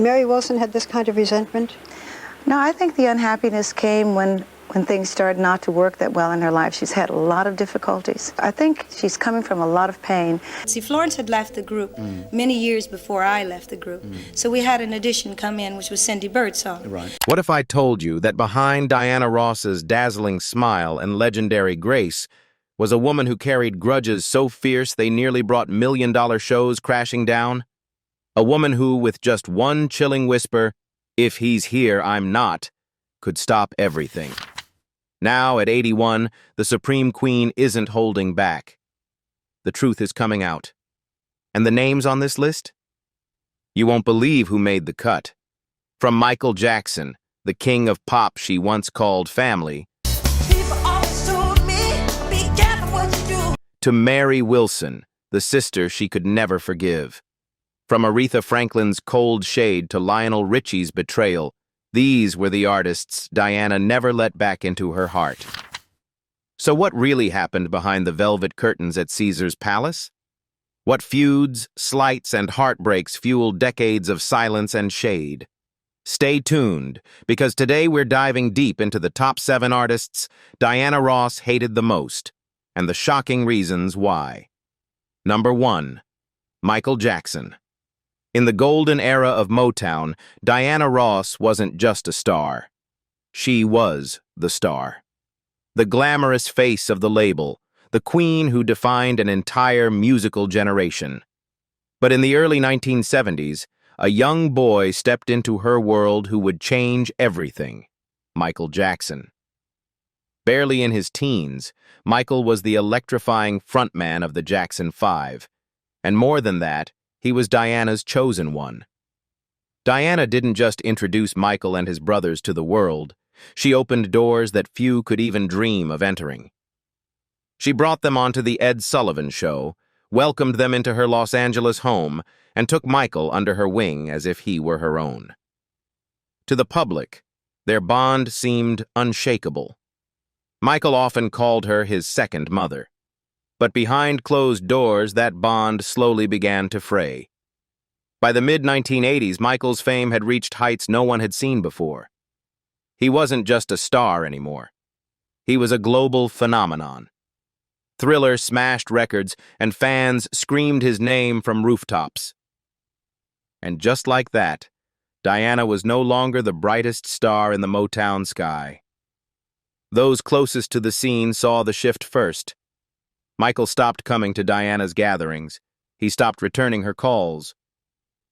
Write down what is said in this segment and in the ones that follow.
Mary Wilson had this kind of resentment? No, I think the unhappiness came when things started not to work that well in her life. She's had a lot of difficulties. I think she's coming from a lot of pain. See, Florence had left the group many years before I left the group. So we had an addition come in, which was Cindy Birdsong. Right. What if I told you that behind Diana Ross's dazzling smile and legendary grace was a woman who carried grudges so fierce they nearly brought million-dollar shows crashing down? A woman who, with just one chilling whisper, "If he's here, I'm not," could stop everything. Now, at 81, the Supreme Queen isn't holding back. The truth is coming out. And the names on this list? You won't believe who made the cut. From Michael Jackson, the king of pop she once called family, to Mary Wilson, the sister she could never forgive. From Aretha Franklin's Cold Shade to Lionel Richie's Betrayal, these were the artists Diana never let back into her heart. So what really happened behind the velvet curtains at Caesar's palace? What feuds, slights, and heartbreaks fueled decades of silence and shade? Stay tuned, because today we're diving deep into the top 7 artists Diana Ross hated the most, and the shocking reasons why. Number 1. Michael Jackson. In the golden era of Motown, Diana Ross wasn't just a star. She was the star. The glamorous face of the label, the queen who defined an entire musical generation. But in the early 1970s, a young boy stepped into her world who would change everything: Michael Jackson. Barely in his teens, Michael was the electrifying frontman of the Jackson 5, and more than that, he was Diana's chosen one. Diana didn't just introduce Michael and his brothers to the world, she opened doors that few could even dream of entering. She brought them onto the Ed Sullivan Show, welcomed them into her Los Angeles home, and took Michael under her wing as if he were her own. To the public, their bond seemed unshakable. Michael often called her his second mother. But behind closed doors, that bond slowly began to fray. By the mid-1980s, Michael's fame had reached heights no one had seen before. He wasn't just a star anymore. He was a global phenomenon. Thriller smashed records, and fans screamed his name from rooftops. And just like that, Diana was no longer the brightest star in the Motown sky. Those closest to the scene saw the shift first. Michael stopped coming to Diana's gatherings. He stopped returning her calls.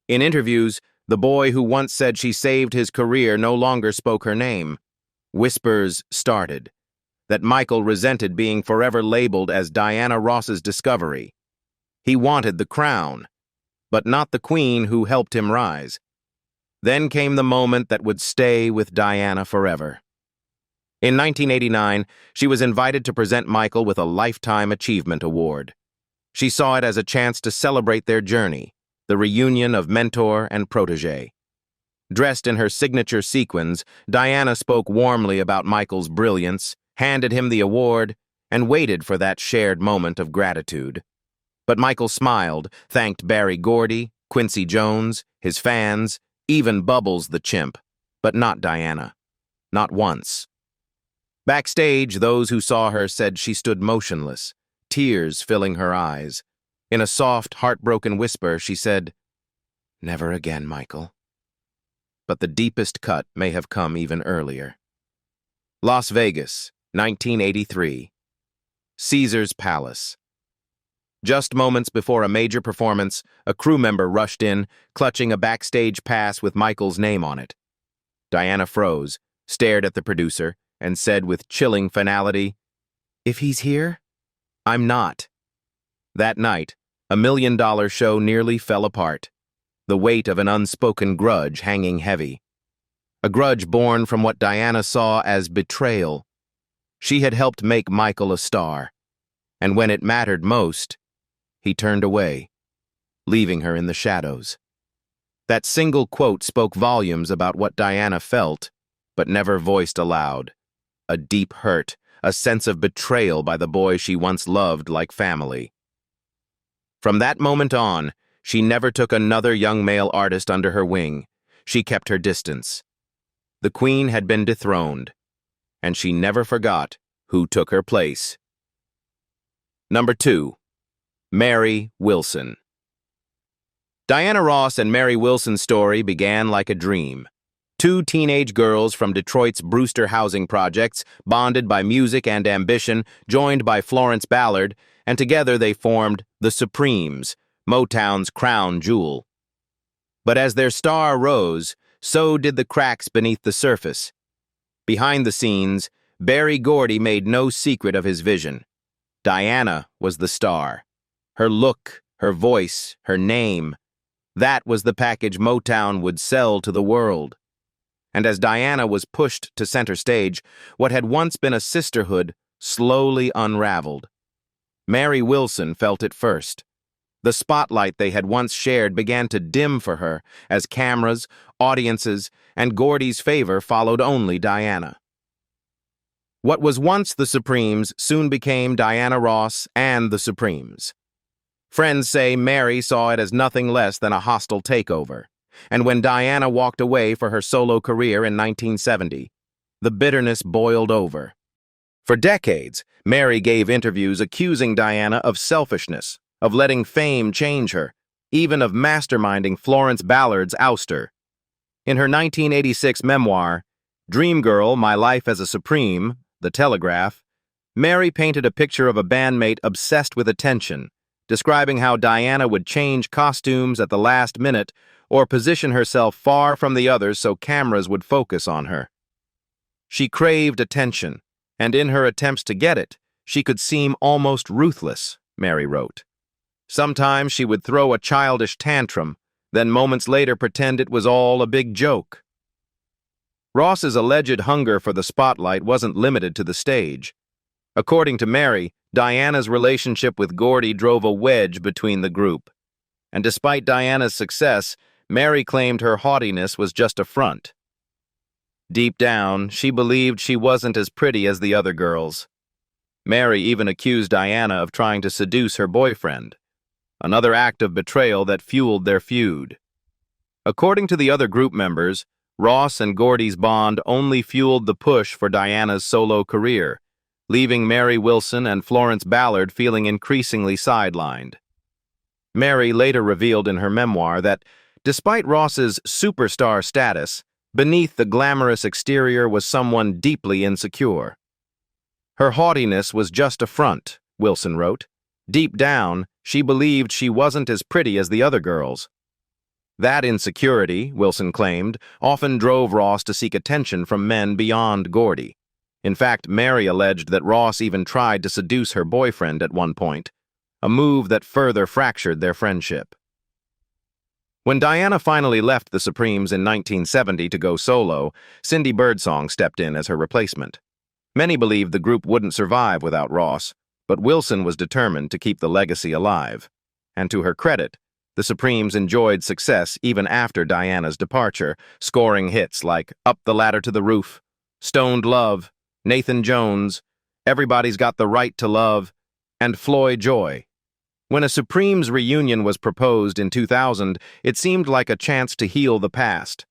In interviews, the boy who once said she saved his career no longer spoke her name. Whispers started that Michael resented being forever labeled as Diana Ross's discovery. He wanted the crown, but not the queen who helped him rise. Then came the moment that would stay with Diana forever. In 1989, she was invited to present Michael with a Lifetime Achievement Award. She saw it as a chance to celebrate their journey, the reunion of mentor and protege. Dressed in her signature sequins, Diana spoke warmly about Michael's brilliance, handed him the award, and waited for that shared moment of gratitude. But Michael smiled, thanked Barry Gordy, Quincy Jones, his fans, even Bubbles the chimp, but not Diana. Not once. Backstage, those who saw her said she stood motionless, tears filling her eyes. In a soft, heartbroken whisper, she said, "Never again, Michael." But the deepest cut may have come even earlier. Las Vegas, 1983. Caesar's Palace. Just moments before a major performance, a crew member rushed in, clutching a backstage pass with Michael's name on it. Diana froze, stared at the producer, and said with chilling finality, "If he's here, I'm not." That night, a $1 million show nearly fell apart, the weight of an unspoken grudge hanging heavy. A grudge born from what Diana saw as betrayal. She had helped make Michael a star, and when it mattered most, he turned away, leaving her in the shadows. That single quote spoke volumes about what Diana felt, but never voiced aloud. A deep hurt, a sense of betrayal by the boy she once loved like family. From that moment on, she never took another young male artist under her wing. she kept her distance. The queen had been dethroned, and she never forgot who took her place. Number 2. Mary Wilson. Diana Ross and Mary Wilson's story began like a dream. Two teenage girls from Detroit's Brewster housing projects, bonded by music and ambition, joined by Florence Ballard, and together they formed the Supremes, Motown's crown jewel. But as their star rose, so did the cracks beneath the surface. Behind the scenes, Barry Gordy made no secret of his vision. Diana was the star. Her look, her voice, her name, that was the package Motown would sell to the world. And as Diana was pushed to center stage, what had once been a sisterhood slowly unraveled. Mary Wilson felt it first. The spotlight they had once shared began to dim for her as cameras, audiences, and Gordy's favor followed only Diana. What was once the Supremes soon became Diana Ross and the Supremes. Friends say Mary saw it as nothing less than a hostile takeover, and when Diana walked away for her solo career in 1970, the bitterness boiled over. For decades, Mary gave interviews accusing Diana of selfishness, of letting fame change her, even of masterminding Florence Ballard's ouster. In her 1986 memoir, Dream Girl, My Life as a Supreme, The Telegraph, Mary painted a picture of a bandmate obsessed with attention, describing how Diana would change costumes at the last minute or position herself far from the others so cameras would focus on her. She craved attention, and in her attempts to get it, she could seem almost ruthless, Mary wrote. Sometimes she would throw a childish tantrum, then moments later pretend it was all a big joke. Ross's alleged hunger for the spotlight wasn't limited to the stage. According to Mary, Diana's relationship with Gordy drove a wedge between the group. And despite Diana's success, Mary claimed her haughtiness was just a front. Deep down, she believed she wasn't as pretty as the other girls. Mary even accused Diana of trying to seduce her boyfriend, another act of betrayal that fueled their feud. According to the other group members, Ross and Gordy's bond only fueled the push for Diana's solo career, leaving Mary Wilson and Florence Ballard feeling increasingly sidelined. Mary later revealed in her memoir that, despite Ross's superstar status, beneath the glamorous exterior was someone deeply insecure. Her haughtiness was just a front, Wilson wrote. Deep down, she believed she wasn't as pretty as the other girls. That insecurity, Wilson claimed, often drove Ross to seek attention from men beyond Gordy. In fact, Mary alleged that Ross even tried to seduce her boyfriend at one point, a move that further fractured their friendship. When Diana finally left the Supremes in 1970 to go solo, Cindy Birdsong stepped in as her replacement. Many believed the group wouldn't survive without Ross, but Wilson was determined to keep the legacy alive. And to her credit, the Supremes enjoyed success even after Diana's departure, scoring hits like Up the Ladder to the Roof, Stoned Love, Nathan Jones, Everybody's Got the Right to Love, and Floyd Joy. When a Supremes reunion was proposed in 2000, it seemed like a chance to heal the past.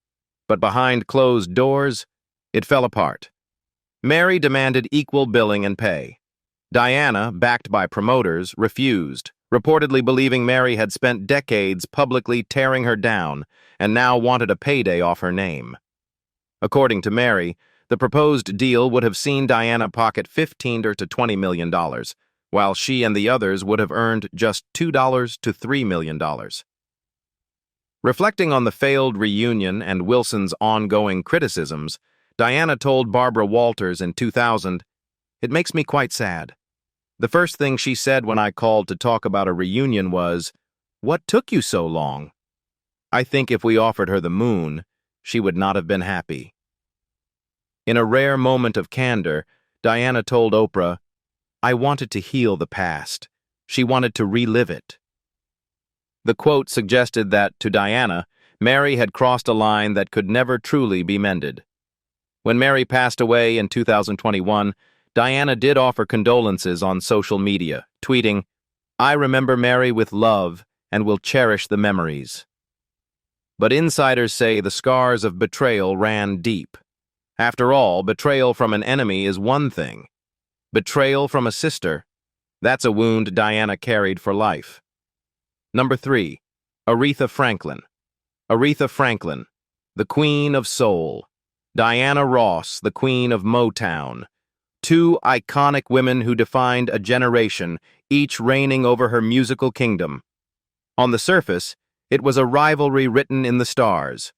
But behind closed doors, it fell apart. Mary demanded equal billing and pay. Diana, backed by promoters, refused, reportedly believing Mary had spent decades publicly tearing her down and now wanted a payday off her name. According to Mary, the proposed deal would have seen Diana pocket $15 to $20 million, while she and the others would have earned just $2 to $3 million. Reflecting on the failed reunion and Wilson's ongoing criticisms, Diana told Barbara Walters in 2000, "It makes me quite sad. The first thing she said when I called to talk about a reunion was, 'What took you so long?' I think if we offered her the moon, she would not have been happy." In a rare moment of candor, Diana told Oprah, "I wanted to heal the past. She wanted to relive it." The quote suggested that, to Diana, Mary had crossed a line that could never truly be mended. When Mary passed away in 2021, Diana did offer condolences on social media, tweeting, "I remember Mary with love and will cherish the memories." but insiders say the scars of betrayal ran deep. After all, betrayal from an enemy is one thing. Betrayal from a sister, that's a wound Diana carried for life. Number 3. Aretha Franklin. Aretha Franklin, the Queen of Soul. Diana Ross, the Queen of Motown. Two iconic women who defined a generation, each reigning over her musical kingdom. On the surface, it was a rivalry written in the stars.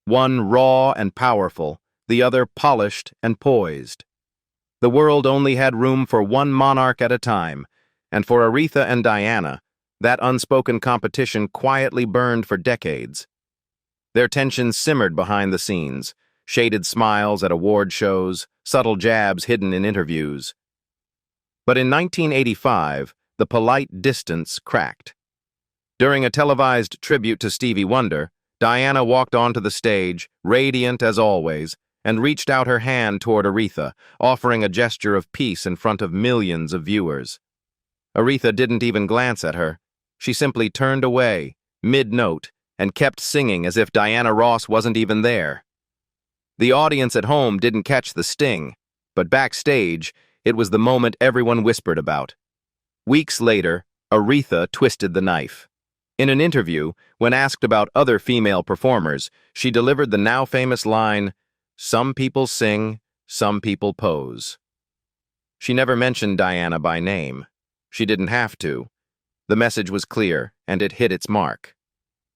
One raw and powerful, the other polished and poised. The world only had room for one monarch at a time, and for Aretha and Diana, that unspoken competition quietly burned for decades. Their tensions simmered behind the scenes, shaded smiles at award shows, subtle jabs hidden in interviews. But in 1985, the polite distance cracked. During a televised tribute to Stevie Wonder, Diana walked onto the stage, radiant as always, and reached out her hand toward Aretha, offering a gesture of peace in front of millions of viewers. Aretha didn't even glance at her. She simply turned away, mid-note, and kept singing as if Diana Ross wasn't even there. The audience at home didn't catch the sting, but backstage, it was the moment everyone whispered about. Weeks later, Aretha twisted the knife. In an interview, when asked about other female performers, she delivered the now famous line, "Some people sing, some people pose." She never mentioned Diana by name. She didn't have to. The message was clear, and it hit its mark.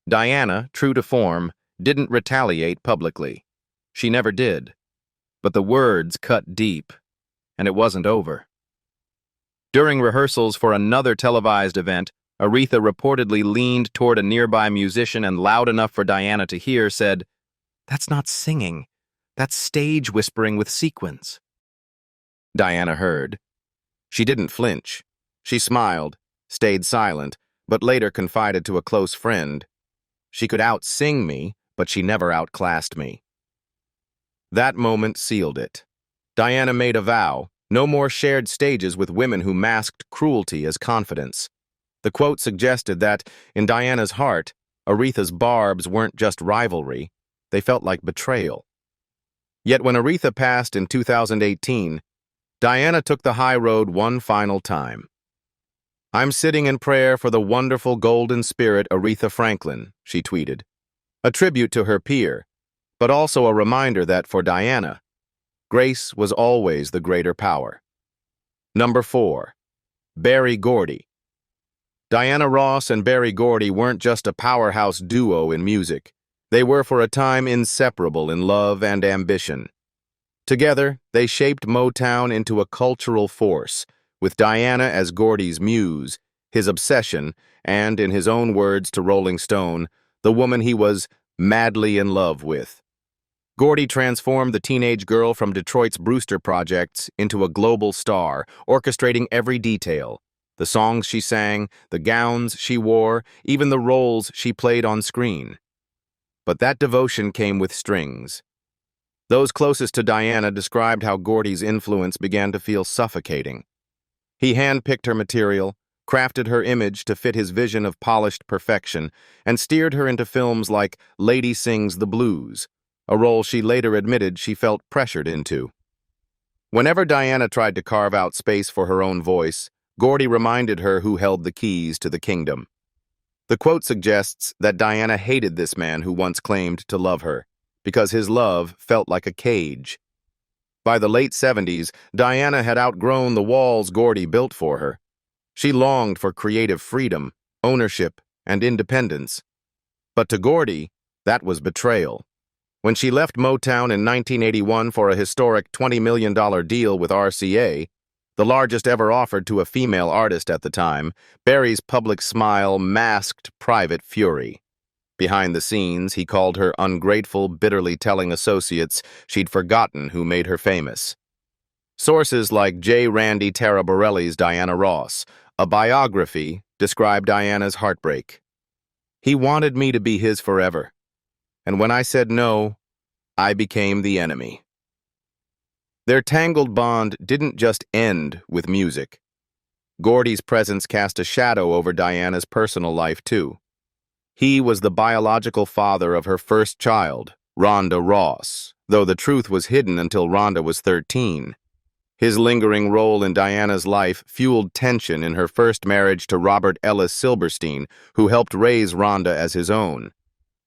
Diana, true to form, didn't retaliate publicly. She never did. But the words cut deep, and it wasn't over. During rehearsals for another televised event, Aretha reportedly leaned toward a nearby musician and loud enough for Diana to hear said, "That's not singing. That's stage whispering with sequins." Diana heard. She didn't flinch. She smiled, stayed silent, but later confided to a close friend, "She could out-sing me, but she never outclassed me." That moment sealed it. Diana made a vow, no more shared stages with women who masked cruelty as confidence. The quote suggested that, in Diana's heart, Aretha's barbs weren't just rivalry, they felt like betrayal. Yet when Aretha passed in 2018, Diana took the high road one final time. "I'm sitting in prayer for the wonderful golden spirit Aretha Franklin," she tweeted. A tribute to her peer, but also a reminder that for Diana, grace was always the greater power. Number 4. Barry Gordy. Diana Ross and Barry Gordy weren't just a powerhouse duo in music. They were for a time inseparable in love and ambition. Together, they shaped Motown into a cultural force, with Diana as Gordy's muse, his obsession, and, in his own words to Rolling Stone, the woman he was madly in love with. Gordy transformed the teenage girl from Detroit's Brewster Projects into a global star, orchestrating every detail. The songs she sang, the gowns she wore, even the roles she played on screen. But that devotion came with strings. Those closest to Diana described how Gordy's influence began to feel suffocating. He handpicked her material, crafted her image to fit his vision of polished perfection, and steered her into films like Lady Sings the Blues, a role she later admitted she felt pressured into. Whenever Diana tried to carve out space for her own voice, Gordy reminded her who held the keys to the kingdom. The quote suggests that Diana hated this man who once claimed to love her, because his love felt like a cage. By the late 70s, Diana had outgrown the walls Gordy built for her. She longed for creative freedom, ownership, and independence. But to Gordy, that was betrayal. When she left Motown in 1981 for a historic $20 million deal with RCA, the largest ever offered to a female artist at the time, Barry's public smile masked private fury. Behind the scenes, he called her ungrateful, bitterly telling associates she'd forgotten who made her famous. Sources like J. Randy Taraborelli's Diana Ross, a biography, described Diana's heartbreak. "He wanted me to be his forever. And when I said no, I became the enemy." Their tangled bond didn't just end with music. Gordy's presence cast a shadow over Diana's personal life, too. He was the biological father of her first child, Rhonda Ross, though the truth was hidden until Rhonda was 13. His lingering role in Diana's life fueled tension in her first marriage to Robert Ellis Silberstein, who helped raise Rhonda as his own.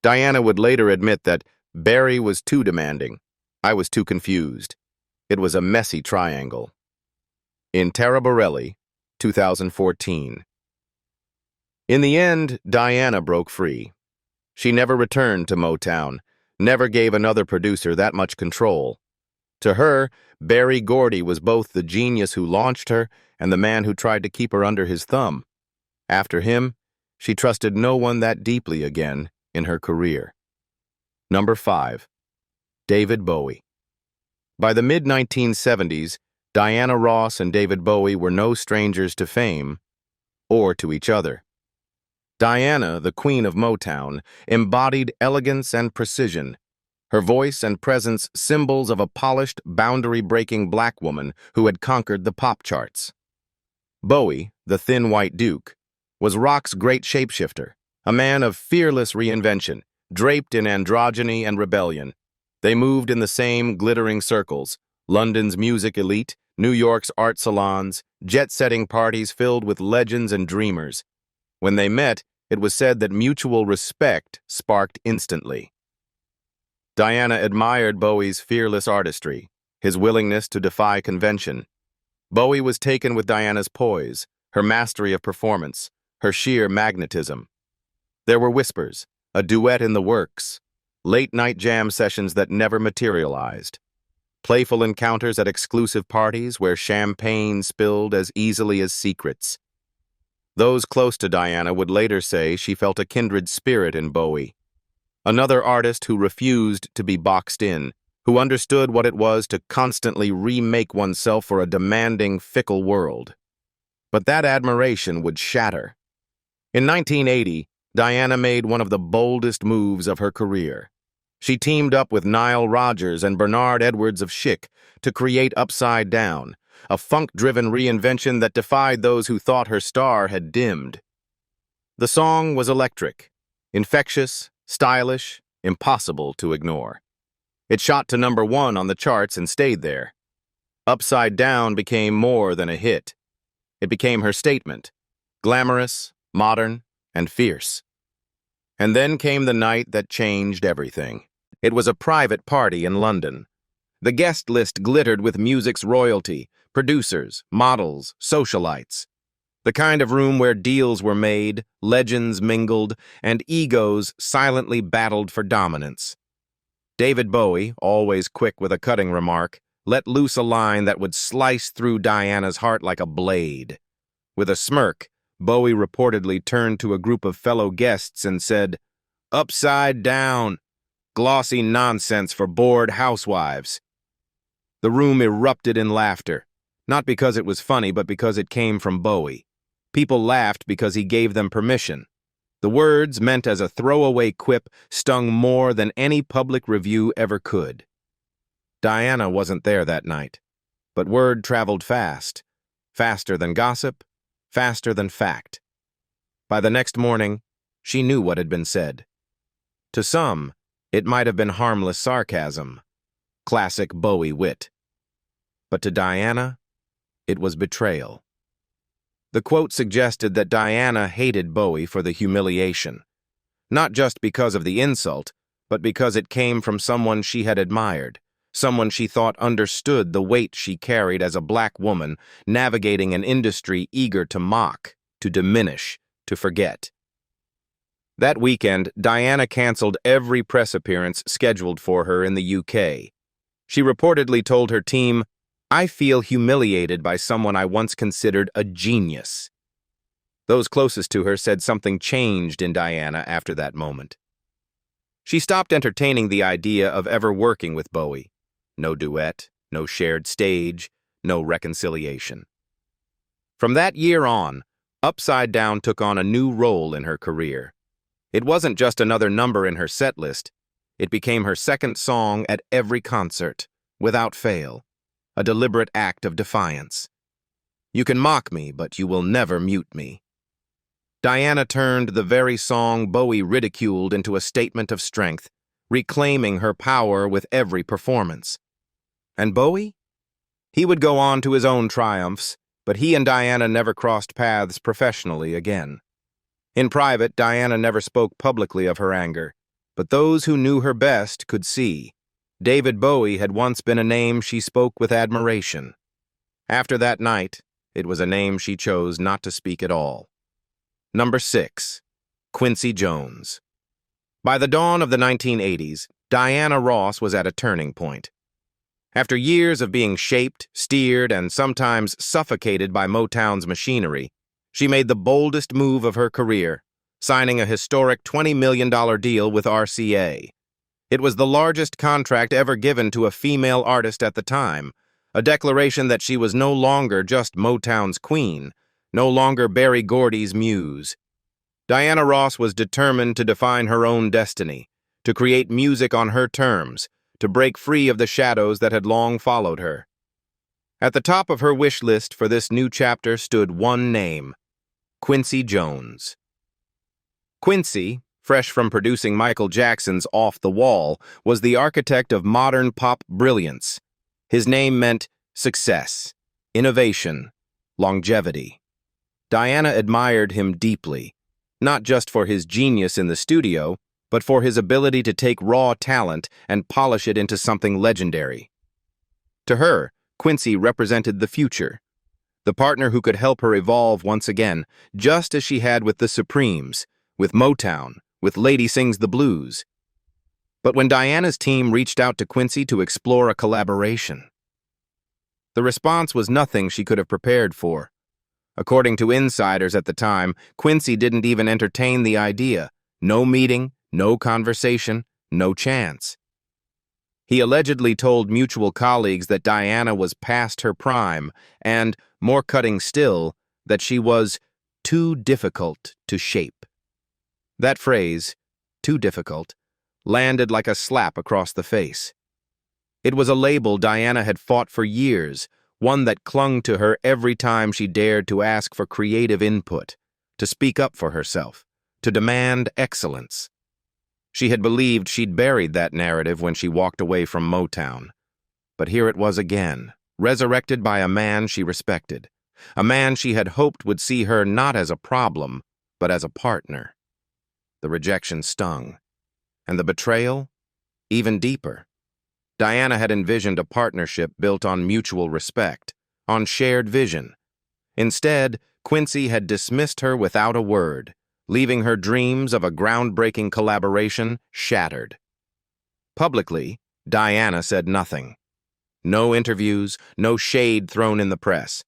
Diana would later admit that Barry was too demanding. I was too confused. It was a messy triangle. In Tara Borelli, 2014. In the end, Diana broke free. She never returned to Motown, never gave another producer that much control. To her, Barry Gordy was both the genius who launched her and the man who tried to keep her under his thumb. After him, she trusted no one that deeply again in her career. Number 5. David Bowie. By the mid-1970s, Diana Ross and David Bowie were no strangers to fame or to each other. Diana, the queen of Motown, embodied elegance and precision, her voice and presence symbols of a polished, boundary-breaking black woman who had conquered the pop charts. Bowie, the thin white duke, was rock's great shapeshifter, a man of fearless reinvention, draped in androgyny and rebellion. They moved in the same glittering circles, London's music elite, New York's art salons, jet-setting parties filled with legends and dreamers. When they met, it was said that mutual respect sparked instantly. Diana admired Bowie's fearless artistry, his willingness to defy convention. Bowie was taken with Diana's poise, her mastery of performance, her sheer magnetism. There were whispers, a duet in the works, late-night jam sessions that never materialized, playful encounters at exclusive parties where champagne spilled as easily as secrets. Those close to Diana would later say she felt a kindred spirit in Bowie, another artist who refused to be boxed in, who understood what it was to constantly remake oneself for a demanding, fickle world. But that admiration would shatter. In 1980, Diana made one of the boldest moves of her career. She teamed up with Nile Rodgers and Bernard Edwards of Chic to create Upside Down, a funk-driven reinvention that defied those who thought her star had dimmed. The song was electric, infectious, stylish, impossible to ignore. It shot to number 1 on the charts and stayed there. Upside Down became more than a hit. It became her statement, glamorous, modern, and fierce. And then came the night that changed everything. It was a private party in London. The guest list glittered with music's royalty, producers, models, socialites. The kind of room where deals were made, legends mingled, and egos silently battled for dominance. David Bowie, always quick with a cutting remark, let loose a line that would slice through Diana's heart like a blade. With a smirk, Bowie reportedly turned to a group of fellow guests and said, "Upside down. Glossy nonsense for bored housewives." The room erupted in laughter, not because it was funny, but because it came from Bowie. People laughed because he gave them permission. The words, meant as a throwaway quip, stung more than any public review ever could. Diana wasn't there that night, but word traveled fast, faster than gossip, faster than fact. By the next morning, she knew what had been said. To some, it might have been harmless sarcasm, classic Bowie wit. But to Diana, it was betrayal. The quote suggested that Diana hated Bowie for the humiliation, not just because of the insult, but because it came from someone she had admired, someone she thought understood the weight she carried as a black woman navigating an industry eager to mock, to diminish, to forget. That weekend, Diana canceled every press appearance scheduled for her in the UK. She reportedly told her team, "I feel humiliated by someone I once considered a genius." Those closest to her said something changed in Diana after that moment. She stopped entertaining the idea of ever working with Bowie. No duet, no shared stage, no reconciliation. From that year on, Upside Down took on a new role in her career. It wasn't just another number in her set list. It became her second song at every concert, without fail. A deliberate act of defiance. You can mock me, but you will never mute me. Diana turned the very song Bowie ridiculed into a statement of strength, reclaiming her power with every performance. And Bowie? He would go on to his own triumphs, but he and Diana never crossed paths professionally again. In private, Diana never spoke publicly of her anger, but those who knew her best could see. David Bowie had once been a name she spoke with admiration. After that night, it was a name she chose not to speak at all. Number 6. Quincy Jones. By the dawn of the 1980s, Diana Ross was at a turning point. After years of being shaped, steered, and sometimes suffocated by Motown's machinery, she made the boldest move of her career, signing a historic $20 million deal with RCA. It was the largest contract ever given to a female artist at the time, a declaration that she was no longer just Motown's queen, no longer Barry Gordy's muse. Diana Ross was determined to define her own destiny, to create music on her terms, to break free of the shadows that had long followed her. At the top of her wish list for this new chapter stood one name: Quincy Jones. Quincy, fresh from producing Michael Jackson's Off the Wall, was the architect of modern pop brilliance. His name meant success, innovation, longevity. Diana admired him deeply, not just for his genius in the studio, but for his ability to take raw talent and polish it into something legendary. To her, Quincy represented the future, the partner who could help her evolve once again, just as she had with the Supremes, with Motown, with Lady Sings the Blues. But when Diana's team reached out to Quincy to explore a collaboration, the response was nothing she could have prepared for. According to insiders at the time, Quincy didn't even entertain the idea. No meeting, no conversation, no chance. He allegedly told mutual colleagues that Diana was past her prime and, more cutting still, that she was too difficult to shape. That phrase, too difficult, landed like a slap across the face. It was a label Diana had fought for years, one that clung to her every time she dared to ask for creative input, to speak up for herself, to demand excellence. She had believed she'd buried that narrative when she walked away from Motown. But here it was again, resurrected by a man she respected, a man she had hoped would see her not as a problem, but as a partner. The rejection stung, and the betrayal, even deeper. Diana had envisioned a partnership built on mutual respect, on shared vision. Instead, Quincy had dismissed her without a word, leaving her dreams of a groundbreaking collaboration shattered. Publicly, Diana said nothing. No interviews, no shade thrown in the press.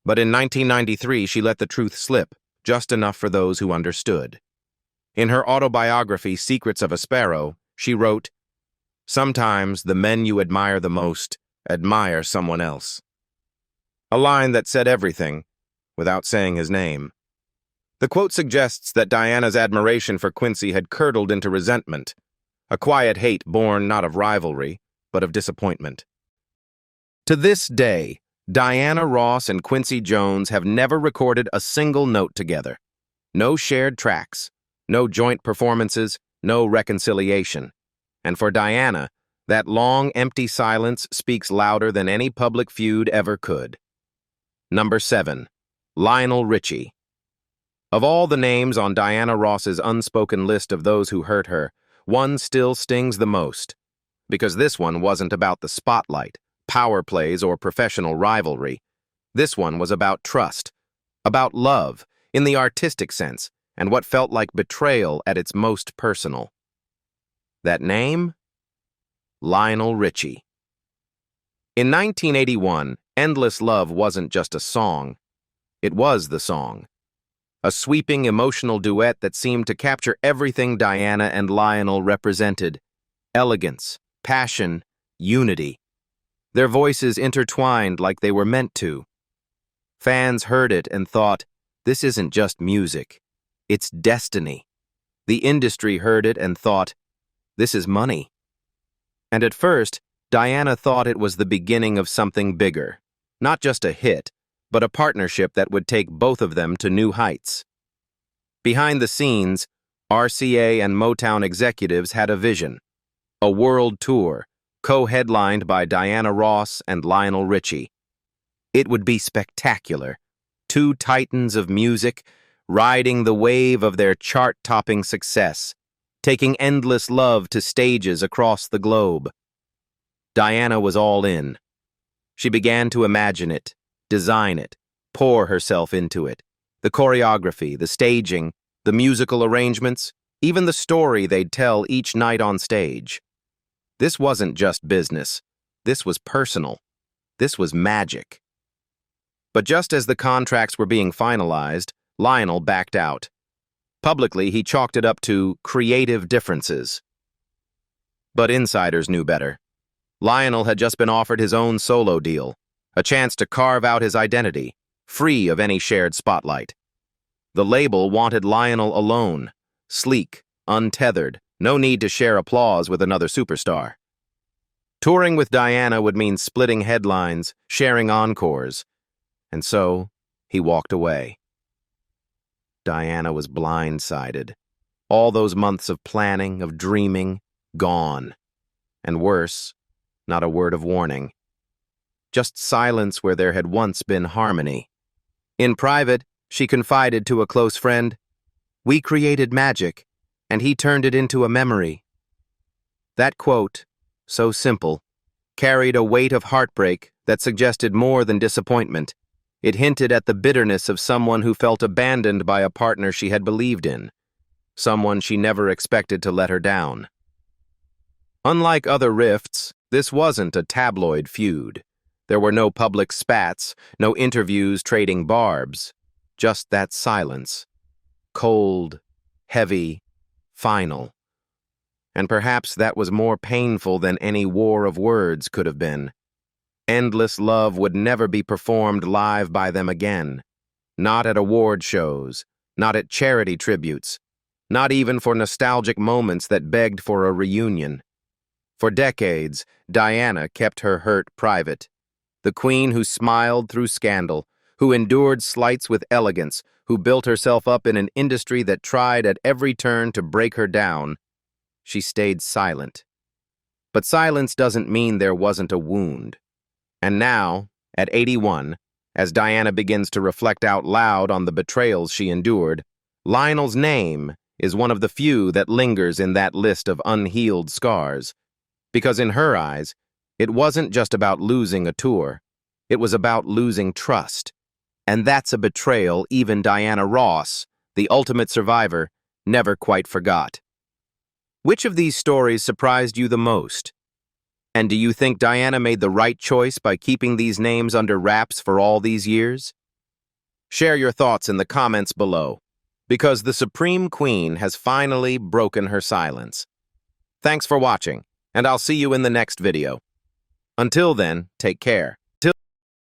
But in 1993, she let the truth slip, just enough for those who understood. In her autobiography, Secrets of a Sparrow, she wrote, "Sometimes the men you admire the most admire someone else." A line that said everything, without saying his name. The quote suggests that Diana's admiration for Quincy had curdled into resentment, a quiet hate born not of rivalry, but of disappointment. To this day, Diana Ross and Quincy Jones have never recorded a single note together. No shared tracks, no joint performances, no reconciliation. And for Diana, that long, empty silence speaks louder than any public feud ever could. Number 7. Lionel Richie. Of all the names on Diana Ross's unspoken list of those who hurt her, one still stings the most. Because this one wasn't about the spotlight, power plays, or professional rivalry. This one was about trust, about love, in the artistic sense, and what felt like betrayal at its most personal. That name? Lionel Richie. In 1981, Endless Love wasn't just a song. It was the song. A sweeping, emotional duet that seemed to capture everything Diana and Lionel represented. Elegance, passion, unity. Their voices intertwined like they were meant to. Fans heard it and thought, this isn't just music. It's destiny. The industry heard it and thought, this is money. And at first, Diana thought it was the beginning of something bigger. Not just a hit, but a partnership that would take both of them to new heights. Behind the scenes, RCA and Motown executives had a vision. A world tour, co-headlined by Diana Ross and Lionel Richie. It would be spectacular. Two titans of music, riding the wave of their chart-topping success, taking endless love to stages across the globe. Diana was all in. She began to imagine it, design it, pour herself into it. The choreography, the staging, the musical arrangements, even the story they'd tell each night on stage. This wasn't just business. This was personal. This was magic. But just as the contracts were being finalized, Lionel backed out. Publicly, he chalked it up to creative differences. But insiders knew better. Lionel had just been offered his own solo deal, a chance to carve out his identity, free of any shared spotlight. The label wanted Lionel alone, sleek, untethered, no need to share applause with another superstar. Touring with Diana would mean splitting headlines, sharing encores, and so he walked away. Diana was blindsided. All those months of planning, of dreaming, gone. And worse, not a word of warning. Just silence where there had once been harmony. In private, she confided to a close friend, "We created magic, and he turned it into a memory." That quote, so simple, carried a weight of heartbreak that suggested more than disappointment. It hinted at the bitterness of someone who felt abandoned by a partner she had believed in, someone she never expected to let her down. Unlike other rifts, this wasn't a tabloid feud. There were no public spats, no interviews trading barbs, just that silence. Cold, heavy, final. And perhaps that was more painful than any war of words could have been. Endless love would never be performed live by them again. Not at award shows, not at charity tributes, not even for nostalgic moments that begged for a reunion. For decades, Diana kept her hurt private. The queen who smiled through scandal, who endured slights with elegance, who built herself up in an industry that tried at every turn to break her down, she stayed silent. But silence doesn't mean there wasn't a wound. And now, at 81, as Diana begins to reflect out loud on the betrayals she endured, Lionel's name is one of the few that lingers in that list of unhealed scars. Because in her eyes, it wasn't just about losing a tour. It was about losing trust. And that's a betrayal even Diana Ross, the ultimate survivor, never quite forgot. Which of these stories surprised you the most? And do you think Diana made the right choice by keeping these names under wraps for all these years? Share your thoughts in the comments below, because the Supreme Queen has finally broken her silence. Thanks for watching, and I'll see you in the next video. Until then, take care.